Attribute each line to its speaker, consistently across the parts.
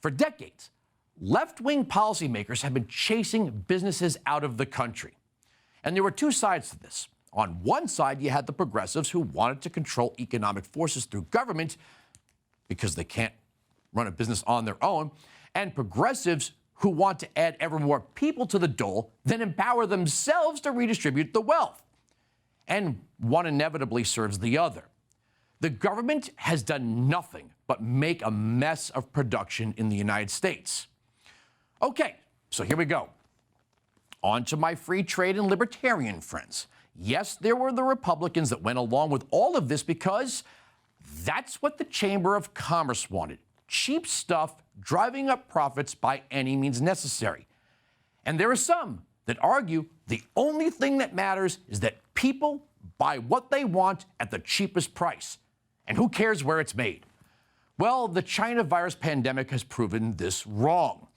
Speaker 1: For decades, left-wing policymakers have been chasing businesses out of the country. And there were two sides to this. On one side, you had the progressives who wanted to control economic forces through government because they can't run a business on their own, and progressives who want to add ever more people to the dole, then empower themselves to redistribute the wealth. And one inevitably serves the other. The government has done nothing but make a mess of production in the United States. Okay, so here we go. On to my free trade and libertarian friends. Yes, there were the Republicans that went along with all of this because that's what the Chamber of Commerce wanted. Cheap stuff, driving up profits by any means necessary. And there are some that argue the only thing that matters is that people buy what they want at the cheapest price. And who cares where it's made? Well, the China virus pandemic has proven this wrong.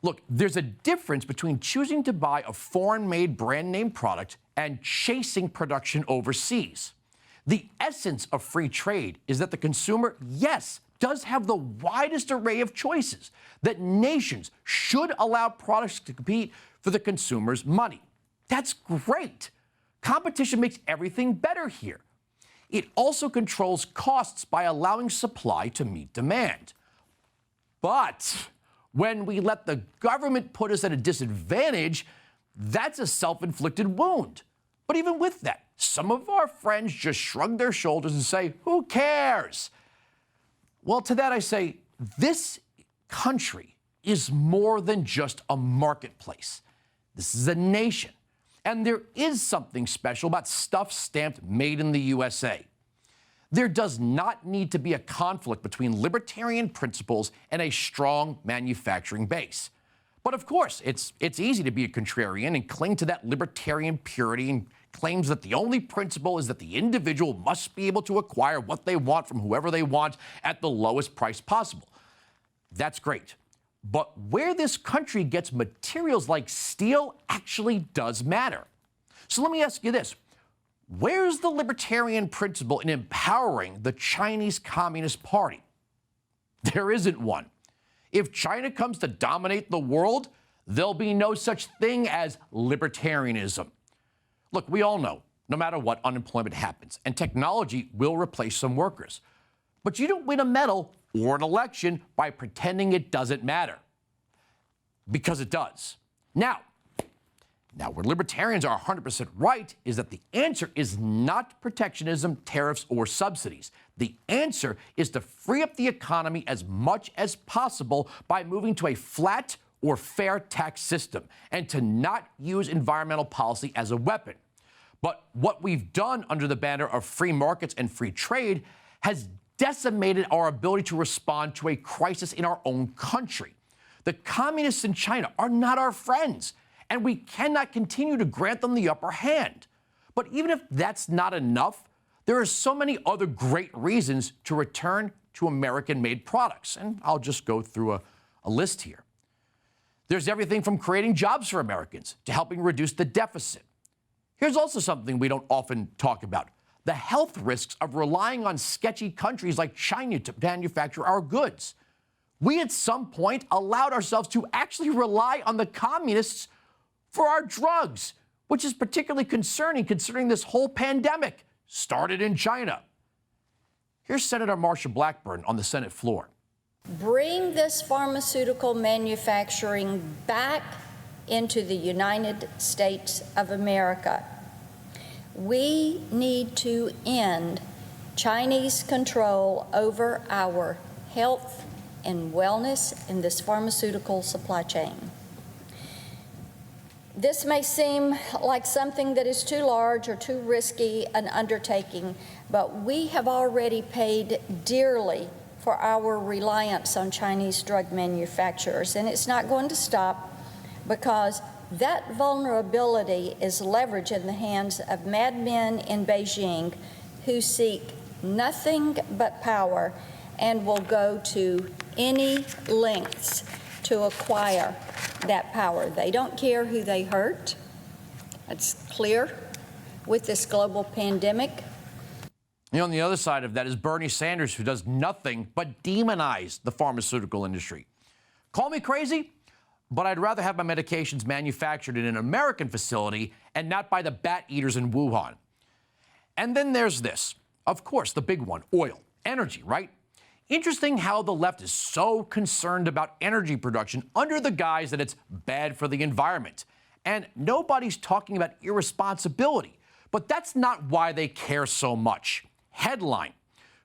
Speaker 1: Look, there's a difference between choosing to buy a foreign-made brand-name product and chasing production overseas. The essence of free trade is that the consumer, yes, does have the widest array of choices, that nations should allow products to compete for the consumer's money. That's great. Competition makes everything better here. It also controls costs by allowing supply to meet demand. But when we let the government put us at a disadvantage, that's a self-inflicted wound. But even with that, some of our friends just shrug their shoulders and say, who cares? Well, to that I say, this country is more than just a marketplace. This is a nation. And there is something special about stuff stamped made in the USA. There does not need to be a conflict between libertarian principles and a strong manufacturing base. But of course, it's easy to be a contrarian and cling to that libertarian purity and claims that the only principle is that the individual must be able to acquire what they want from whoever they want at the lowest price possible. That's great. But where this country gets materials like steel actually does matter. So let me ask you this. Where's the libertarian principle in empowering the Chinese Communist Party? There isn't one. If China comes to dominate the world, there'll be no such thing as libertarianism. Look, we all know, no matter what, unemployment happens, and technology will replace some workers. But you don't win a medal or an election by pretending it doesn't matter. Because it does. Now, where libertarians are 100% right is that the answer is not protectionism, tariffs, or subsidies. The answer is to free up the economy as much as possible by moving to a flat or fair tax system and to not use environmental policy as a weapon. But what we've done under the banner of free markets and free trade has decimated our ability to respond to a crisis in our own country. The communists in China are not our friends, and we cannot continue to grant them the upper hand. But even if that's not enough, there are so many other great reasons to return to American-made products, and I'll just go through a list here. There's everything from creating jobs for Americans to helping reduce the deficit. Here's also something we don't often talk about: the health risks of relying on sketchy countries like China to manufacture our goods. We at some point allowed ourselves to actually rely on the communists for our drugs, which is particularly concerning considering this whole pandemic started in China. Here's Senator Marsha Blackburn on the Senate floor.
Speaker 2: Bring this pharmaceutical manufacturing back into the United States of America. We need to end Chinese control over our health and wellness in this pharmaceutical supply chain. This may seem like something that is too large or too risky an undertaking, but we have already paid dearly for our reliance on Chinese drug manufacturers, and it's not going to stop because that vulnerability is leverage in the hands of madmen in Beijing who seek nothing but power and will go to any lengths to acquire that power. They don't care who they hurt. It's clear with this global pandemic.
Speaker 1: You know, on the other side of that is Bernie Sanders, who does nothing but demonize the pharmaceutical industry. Call me crazy, but I'd rather have my medications manufactured in an American facility and not by the bat eaters in Wuhan. And then there's this. Of course, the big one, oil, energy, right? Interesting how the left is so concerned about energy production under the guise that it's bad for the environment. And nobody's talking about irresponsibility. But that's not why they care so much. Headline: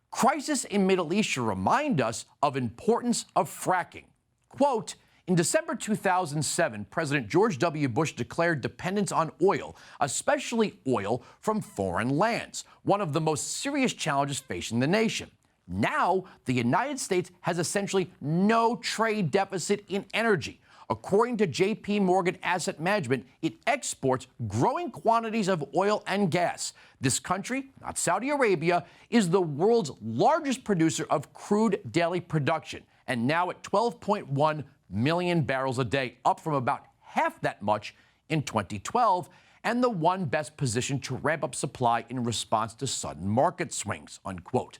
Speaker 1: Crisis in Middle East should remind us of importance of fracking. Quote, in December 2007, President George W. Bush declared dependence on oil, especially oil from foreign lands, one of the most serious challenges facing the nation. Now, the United States has essentially no trade deficit in energy. According to J.P. Morgan Asset Management, it exports growing quantities of oil and gas. This country, not Saudi Arabia, is the world's largest producer of crude daily production, and now at 12.1 million barrels a day, up from about half that much in 2012, and the one best positioned to ramp up supply in response to sudden market swings, unquote.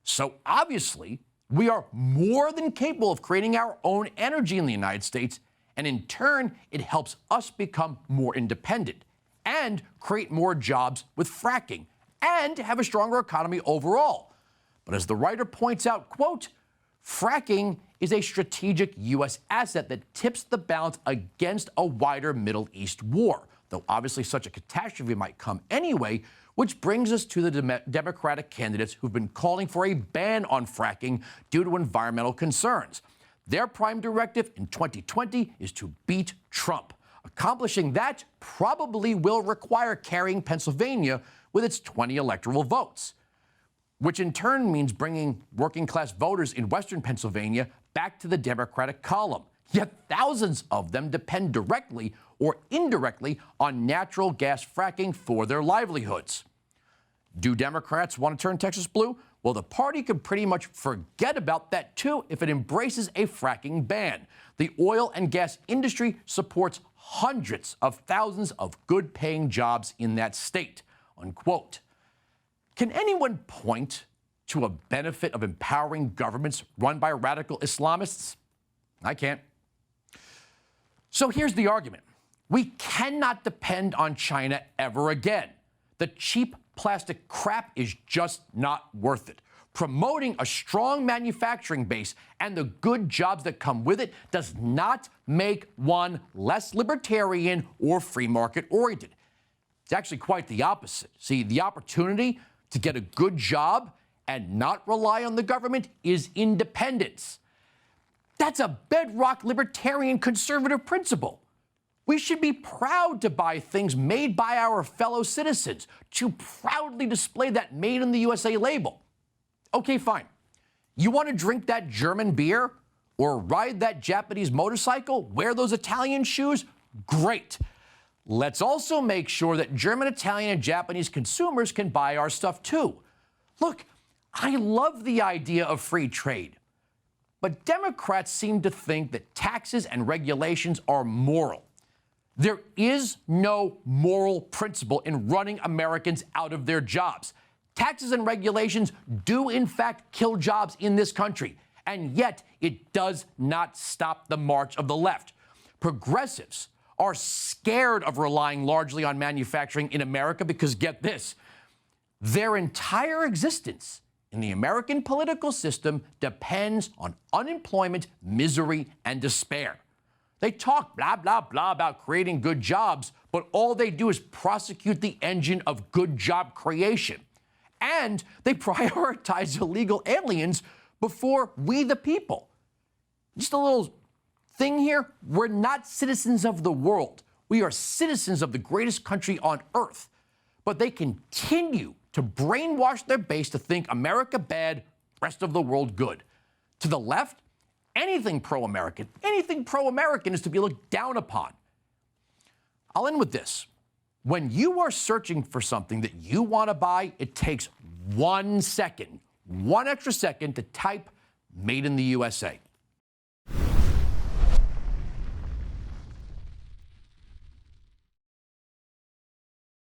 Speaker 1: So obviously, we are more than capable of creating our own energy in the United States, and in turn, it helps us become more independent and create more jobs with fracking and have a stronger economy overall. But as the writer points out, quote, fracking is a strategic U.S. asset that tips the balance against a wider Middle East war, though obviously such a catastrophe might come anyway, which brings us to the Democratic candidates who've been calling for a ban on fracking due to environmental concerns. Their prime directive in 2020 is to beat Trump. Accomplishing that probably will require carrying Pennsylvania with its 20 electoral votes, which in turn means bringing working-class voters in Western Pennsylvania back to the Democratic column. Yet thousands of them depend directly or indirectly on natural gas fracking for their livelihoods. Do Democrats want to turn Texas blue? Well, the party could pretty much forget about that too if it embraces a fracking ban. The oil and gas industry supports hundreds of thousands of good-paying jobs in that state, unquote. Can anyone point to a benefit of empowering governments run by radical Islamists? I can't. So here's the argument. We cannot depend on China ever again. The cheap plastic crap is just not worth it. Promoting a strong manufacturing base and the good jobs that come with it does not make one less libertarian or free market oriented. It's actually quite the opposite. See, the opportunity to get a good job and not rely on the government is independence. That's a bedrock libertarian conservative principle. We should be proud to buy things made by our fellow citizens, to proudly display that Made in the USA label. Okay, fine. You want to drink that German beer or ride that Japanese motorcycle, wear those Italian shoes? Great. Let's also make sure that German, Italian, and Japanese consumers can buy our stuff too. Look, I love the idea of free trade, but Democrats seem to think that taxes and regulations are moral. There is no moral principle in running Americans out of their jobs. Taxes and regulations do, in fact, kill jobs in this country, and yet it does not stop the march of the left. Progressives are scared of relying largely on manufacturing in America because, get this, their entire existence in the American political system depends on unemployment, misery, and despair. They talk blah, blah, blah about creating good jobs, but all they do is prosecute the engine of good job creation. And they prioritize illegal aliens before we, the people. Just a little thing here. We're not citizens of the world. We are citizens of the greatest country on earth. But they continue to brainwash their base to think America bad, rest of the world good. To the left, anything pro-American is to be looked down upon. I'll end with this. When you are searching for something that you want to buy, it takes 1 second, one extra second to type Made in the USA.